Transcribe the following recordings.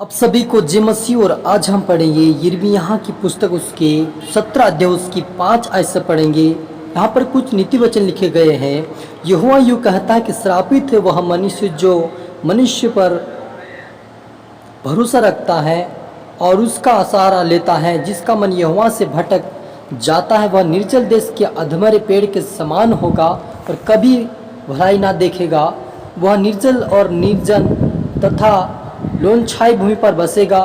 आप सभी को जय मसीह। और आज हम पढ़ेंगे यिर्मयाह की पुस्तक उसके 17 अध्याय उसकी 5 आयत से पढ़ेंगे। यहाँ पर कुछ नीति वचन लिखे गए हैं। यहोवा यूँ कहता है कि श्रापित है वह मनुष्य जो मनुष्य पर भरोसा रखता है और उसका सहारा लेता है, जिसका मन यहोवा से भटक जाता है। वह निर्जल देश के अधमरे पेड़ के समान होगा और कभी भलाई ना देखेगा। वह निर्जल और निर्जन तथा लोनछाई भूमि पर बसेगा।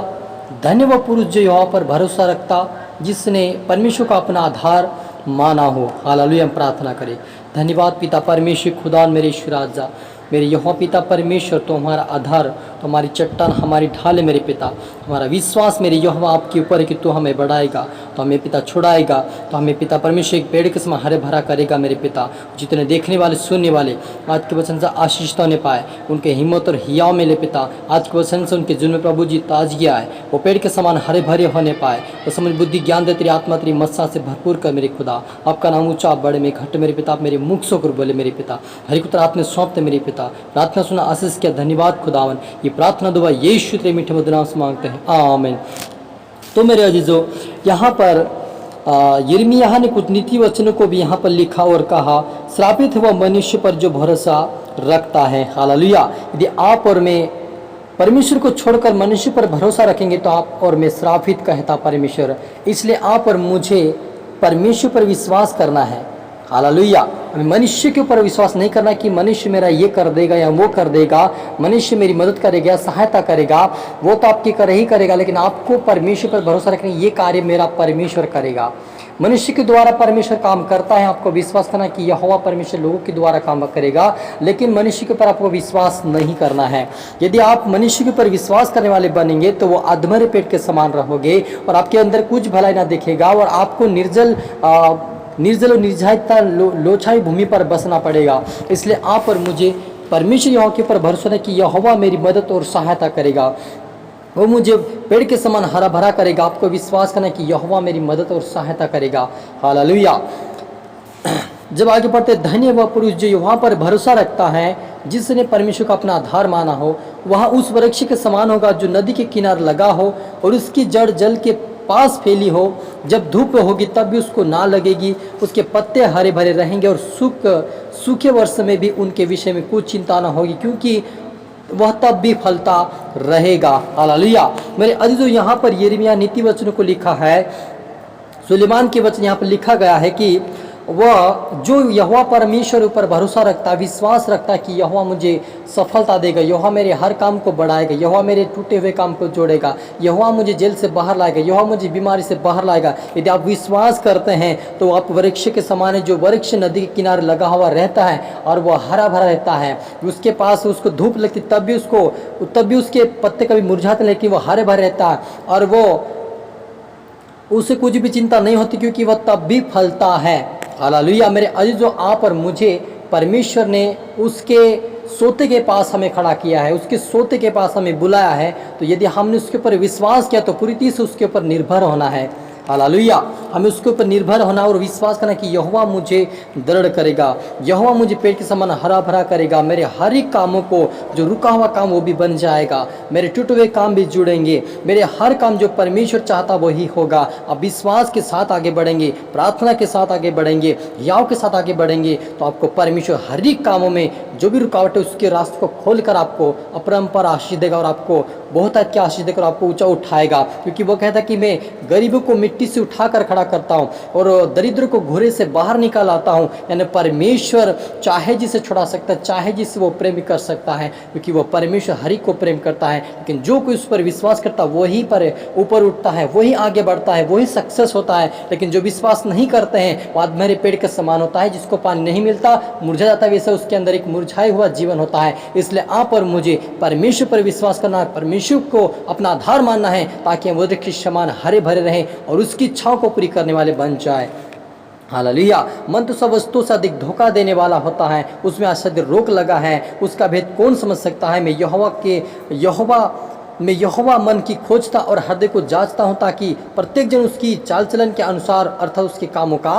धन्य वह पुरुष जो यहोवा पर भरोसा रखता, जिसने परमेश्वर का अपना आधार माना हो। हालेलुया। हम प्रार्थना करें। धन्यवाद पिता परमेश्वर खुदा मेरे ईश्वर राजा, मेरे यहोवा पिता परमेश्वर, तो हमारा आधार, तो हमारी चट्टान, हमारी ढाल है मेरे पिता। हमारा विश्वास मेरे यहोवा आपके ऊपर है कि तू हमें बढ़ाएगा, तो हमें पिता छुड़ाएगा, तो हमें पिता परमेश्वर एक पेड़ के समान हरे भरा करेगा मेरे पिता। जितने देखने वाले सुनने वाले आज के वचन से आशीष होने पाए, उनके हिम्मत और हियाव मेरे पिता आज के वचन से उनके जुल्म में प्रभु जी ताजगी आए, वो पेड़ के समान हरे भरे होने पाए। वो समझ बुद्धि ज्ञान दे, तेरी आत्मा तेरी मत्सा से भरपूर कर मेरे खुदा। आपका नाम ऊंचा बड़े में घट मेरे पिता, आप मेरे मुख से होकर बोले मेरे पिता। हरि पुत्र आप में सौंपते मेरे पिता। प्रार्थना सुना, आशीष किया, धन्यवाद खुदावन। ये प्रार्थना दुआ यीशु तेरे मीठे मधुर नाम से मांगते हैं, आमीन। तो मेरे अजीजों, यहाँ पर यिर्मयाह ने कुछ नीति वचनों को भी यहाँ पर लिखा और कहा, श्रापित है वह मनुष्य पर जो भरोसा रखता है। हालेलुया। यदि आप और मैं परमेश्वर को छोड़कर मनुष्य पर भरोसा रखेंगे तो आप और मैं श्रापित कहता परमेश्वर। इसलिए आप और मुझे परमेश्वर पर विश्वास करना है। हालेलुया। हमें मनुष्य के ऊपर विश्वास नहीं करना कि मनुष्य मेरा ये कर देगा या वो कर देगा, मनुष्य मेरी मदद करेगा, सहायता करेगा, वो तो आपकी कर ही करेगा, लेकिन आपको परमेश्वर पर भरोसा रखना, ये कार्य मेरा परमेश्वर करेगा। मनुष्य के द्वारा परमेश्वर काम करता है, आपको विश्वास करना कि यहोवा परमेश्वर लोगों के द्वारा काम करेगा, लेकिन मनुष्य के ऊपर आपको विश्वास नहीं करना है। यदि आप मनुष्य के ऊपर विश्वास करने वाले बनेंगे तो वो अधमरे पेट के समान रहोगे और आपके अंदर कुछ भलाई ना दिखेगा और आपको निर्जल और निर्जनता लोछाई भूमि पर बसना पड़ेगा। इसलिए आप और मुझे परमेश्वर यहोवा के ऊपर भरोसा है कि यहोवा मेरी मदद और सहायता करेगा, वो मुझे पेड़ के समान हरा भरा करेगा। आपको विश्वास करना है कि यहोवा मेरी मदद और सहायता करेगा। हालेलुया। जब आगे बढ़ते, धन्य वह पुरुष जो यहोवा पर भरोसा रखता है, जिसने परमेश्वर का अपना आधार माना हो। वह उस वृक्ष के समान होगा जो नदी के किनारे लगा हो और उसकी जड़ जल के पास फैली हो। जब धूप होगी तब भी उसको ना लगेगी, उसके पत्ते हरे भरे रहेंगे और सूखे वर्ष में भी उनके विषय में कुछ चिंता ना होगी, क्योंकि वह तब भी फलता रहेगा। हालेलुया। मेरे अजीजों, यहाँ पर यिर्मयाह नीति वचनों को लिखा है। सुलेमान के वचन यहाँ पर लिखा गया है कि वह जो यहोवा परमेश्वर ऊपर भरोसा रखता, विश्वास रखता कि यहोवा मुझे सफलता देगा, यहोवा मेरे हर काम को बढ़ाएगा, यहोवा मेरे टूटे हुए काम को जोड़ेगा, यहोवा मुझे जेल से बाहर लाएगा, यहोवा मुझे बीमारी से बाहर लाएगा। यदि आप विश्वास करते हैं तो आप वृक्ष के समान है, जो वृक्ष नदी के किनारे लगा हुआ रहता है और वह हरा भरा रहता है। उसके पास उसको धूप लगती तब भी उसके पत्ते कभी मुरझाते नहीं, लेकिन वह हरे भरे रहता है और वो उसे कुछ भी चिंता नहीं होती, क्योंकि वह तब भी फलता है। हालेलुया। मेरे अजीजों, आप और मुझे परमेश्वर ने उसके सोते के पास हमें खड़ा किया है, उसके सोते के पास हमें बुलाया है। तो यदि हमने उसके ऊपर विश्वास किया तो पूरी तरह से उसके ऊपर निर्भर होना है। हालेलुया। हमें उसके ऊपर निर्भर होना और विश्वास करना कि यहोवा मुझे दृढ़ करेगा, यहोवा मुझे पेड़ के समान हरा भरा करेगा। मेरे हर एक कामों को, जो रुका हुआ काम वो भी बन जाएगा, मेरे टूटे हुए काम भी जुड़ेंगे, मेरे हर काम जो परमेश्वर चाहता वही होगा। अब विश्वास के साथ आगे बढ़ेंगे, प्रार्थना के साथ आगे बढ़ेंगे, याव के साथ आगे बढ़ेंगे, तो आपको परमेश्वर हर एक कामों में जो भी रुकावट है उसके रास्ते को खोलकर आपको अपरंपार आशीष देगा और आपको बहुत अच्छी आशीष देकर आपको ऊंचा उठाएगा। क्योंकि वो कहता है कि मैं गरीबों को मिट्टी से उठाकर खड़ा करता हूँ और दरिद्र को घोरे से बाहर निकाल आता हूँ। यानी परमेश्वर चाहे जिसे छुड़ा सकता है, चाहे जिसे वो प्रेम कर सकता है, क्योंकि वो परमेश्वर हर एक को प्रेम करता है। लेकिन जो कोई उस पर विश्वास करता है वही पर ऊपर उठता है, वही आगे बढ़ता है, वही सक्सेस होता है। लेकिन जो विश्वास नहीं करते हैं वो अधमरे पेड़ के समान होता है, जिसको पानी नहीं मिलता, मुरझा जाता है, वैसे उसके अंदर एक मुरझाया हुआ जीवन होता है। इसलिए आप और मुझे परमेश्वर पर विश्वास करना है, परमेश्वर को अपना आधार मानना है, ताकि हम वृक्ष के समान हरे भरे रहें और उसकी इच्छाओं को पूरी करने वाले बन जाए। हालेलुया। मन तो सब वस्तुओं से अधिक धोखा देने वाला होता है, उसमें असाध्य रोक लगा है, उसका भेद कौन समझ सकता है। मैं यहोवा मन की खोजता और हृदय को जांचता हूँ, ताकि प्रत्येक जन उसकी चाल चलन के अनुसार अर्थात उसके कामों का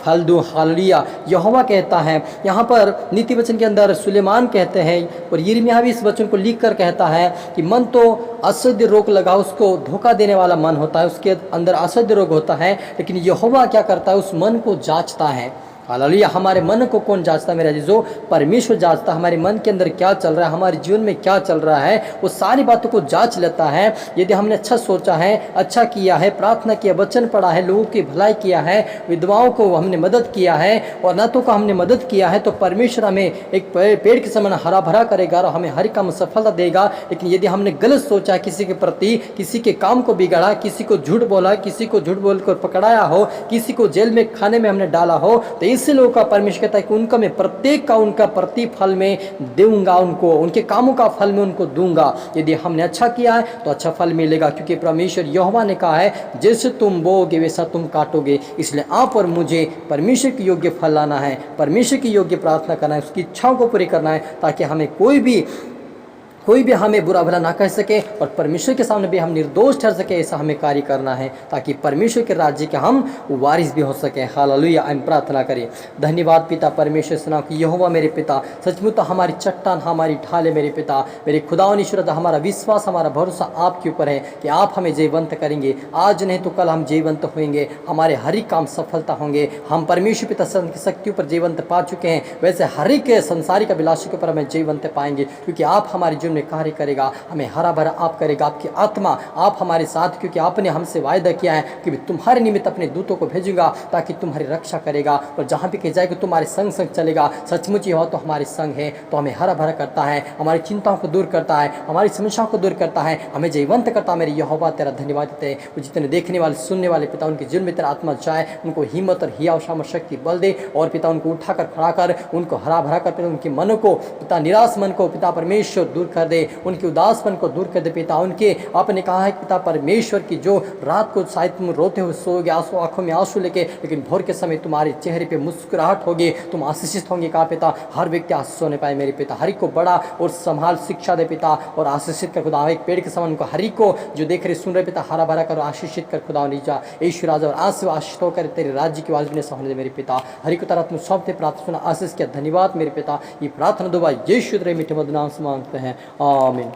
फल दूं। हालेलुया। यहोवा कहता है, यहाँ पर नीति वचन के अंदर सुलेमान कहते हैं और यिर्मयाह भी इस वचन को लिख कर कहता है कि मन तो असह्य रोग लगा, उसको धोखा देने वाला मन होता है, उसके अंदर असह्य रोग होता है, लेकिन यहोवा क्या करता है, उस मन को जांचता है। हालेलुया। हमारे मन को कौन जांचता है मेरा जो परमेश्वर जांचता है। हमारे मन के अंदर क्या चल रहा है, हमारे जीवन में क्या चल रहा है, वो सारी बातों को जांच लेता है। यदि हमने अच्छा सोचा है, अच्छा किया है, प्रार्थना किया, वचन पढ़ा है, लोगों की भलाई किया है, विधवाओं को हमने मदद किया है और अनाथों को हमने मदद किया है, तो परमेश्वर हमें एक पेड़ के समान हरा भरा करेगा और हमें हर काम सफलता देगा। लेकिन यदि हमने गलत सोचा, किसी के प्रति, किसी के काम को बिगाड़ा, किसी को झूठ बोला, किसी को झूठ बोलकर पकड़ाया हो, किसी को जेल में खाने में हमने डाला हो, तो इससे लोगों का परमेश्वर कहता है कि उनका मैं प्रत्येक का उनका प्रतिफल में दूंगा, उनको उनके कामों का फल में उनको दूंगा। यदि हमने अच्छा किया है तो अच्छा फल मिलेगा, क्योंकि परमेश्वर यहोवा ने कहा है जैसे तुम बोओगे वैसा तुम काटोगे। इसलिए आप और मुझे परमेश्वर की योग्य फल लाना है, परमेश्वर की योग्य प्रार्थना करना है, उसकी इच्छाओं को पूरी करना है, ताकि हमें कोई भी हमें बुरा भला ना कह सके और परमेश्वर के सामने भी हम निर्दोष ठहर सके। ऐसा हमें कार्य करना है ताकि परमेश्वर के राज्य के हम वारिस भी हो सकें। हालेलुया। हम प्रार्थना करें। धन्यवाद पिता परमेश्वर सुना कि यहोवा मेरे पिता सचमुच हमारी चट्टान, हमारी ढाल है मेरे पिता, मेरे खुदावन ईश्वर, हमारा विश्वास, हमारा भरोसा आपके ऊपर है कि आप हमें जयवंत करेंगे। आज नहीं तो कल हम जयवंत होंगे, हमारे हर एक काम सफलता होंगे। हम परमेश्वर पिता की शक्ति ऊपर जयवंत पा चुके हैं, वैसे हर एक संसारिक अभिलाषी के ऊपर हमें जयवंत पाएंगे, क्योंकि आप हमारे जीवन में कार्य करेगा, हमें हरा भरा आप करेगा। आपकी आत्मा, आप हमारे साथ, क्योंकि आपने हमसे वायदा किया है कि तुम्हारे निमित्त अपने दूतों को भेजूंगा ताकि तुम्हारी रक्षा करेगा और जहाँ भी कहीं जाएगा तुम्हारे संग संग चलेगा। सचमुच ये हो तो हमारे संग है, तो हमें हरा भरा करता है, हमारी चिंताओं को दूर करता है, हमारी समस्याओं को दूर करता है, हमें जयवंत करता है। मेरे यहोवा तेरा धन्यवाद देते हैं। वो जितने देखने वाले सुनने वाले पिता, उनके जीवन में तेरा आत्मा जाए, उनको हिम्मत और हिया सामर्थ शक्ति बल दे और पिता उनको उठाकर खड़ा कर, उनको हरा भरा कर, उनके मनों को पिता, निराश मन को पिता परमेश्वर दूर कर दे, उनके उदासपन को दूर कर दे पिता। उनके आपने कहा है पिता परमेश्वर की जो रात को शायद तुम रोते हुए सोओगे, आंसू आंखों में आंसू लेके, लेकिन भोर के समय तुम्हारे चेहरे पे मुस्कुराहट होगी, तुम आशीषित होंगे। कहा पिता हर व्यक्ति आशीष होने पाए मेरे पिता, हरि को बड़ा और संभाल शिक्षा दे पिता और आशीषित कर खुदा। एक पेड़ के समान उनको हरि को जो देख रहे सुन रहे पिता हरा भरा कर आशीषित कर खुदा। नीचा ईश्वर राजा और आज से आशीष होकर तेरे राज्य की आवाज में होने दे मेरे पिता। हरि को तरह तुम सौंपते प्रार्थना आशीष किया। धन्यवाद मेरे पिता। ये प्रार्थना दुआ यीशु रे मीठे मधुर नाम से मांगते हैं, आमीन।